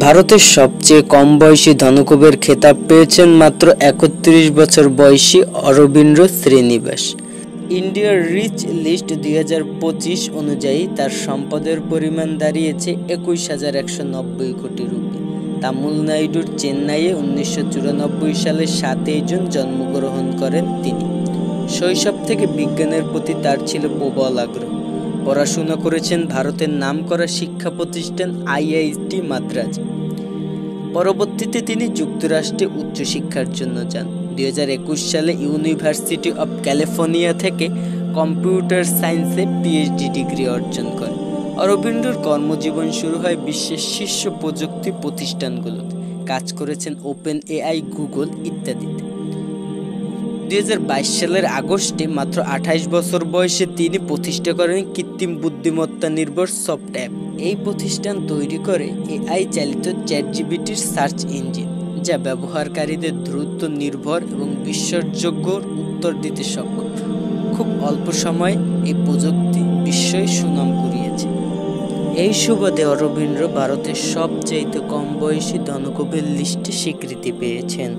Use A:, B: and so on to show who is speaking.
A: ভারতের সবচেয়ে কম বয়সী ধনকুবের খেতাব পেয়েছেন মাত্র ৩১ বছর বয়সী অরবিন্দ শ্রীনিবাস। ইন্ডিয়ার রিচ লিস্ট ২০২৫ অনুযায়ী তার সম্পদের পরিমাণ দাঁড়িয়েছে ২১,১৯০ কোটি রুপি। তামিলনাড়ুর চেন্নাইয়ে ১৯৯৪ সালের ৭ জুন জন্মগ্রহণ করেন তিনি। শৈশব থেকে বিজ্ঞানের প্রতি তার ছিল প্রবল আগ্রহ। পড়াশোনা করেছেন ভারতের নামকরা শিক্ষা প্রতিষ্ঠান IIT মাদ্রাজে। পরবর্তীতে তিনি যুক্তরাষ্ট্রে উচ্চশিক্ষার জন্য যান। ২০২১ সালে ইউনিভার্সিটি অব ক্যালিফোর্নিয়া থেকে কম্পিউটার সায়েন্সে PhD ডিগ্রি অর্জন করেন। অরবিন্দর কর্মজীবন শুরু হয় বিশ্বের শীর্ষ প্রযুক্তি প্রতিষ্ঠানগুলোতে। কাজ করেছেন OpenAI, গুগল ইত্যাদিতে। ২০২২ সালের আগস্টে মাত্র ২৮ বছর বয়সে তিনি প্রতিষ্ঠা করেন কৃত্রিম বুদ্ধিমত্তা নির্ভর সফট অ্যাপ। এই প্রতিষ্ঠান তৈরি করে AI চালিত ChatGPTর সার্চ ইঞ্জিন, যা ব্যবহারকারীদের দ্রুত, নির্ভর এবং বিশ্বাসযোগ্য উত্তর দিতে সক্ষম। খুব অল্প সময়ে এই প্রযুক্তি বিশ্বই সুনাম কুড়িয়েছে। এই সুবাদে অরবিন্দ ভারতের সবচেয়ে কম বয়সী ধনকুবের লিস্টে স্বীকৃতি পেয়েছেন।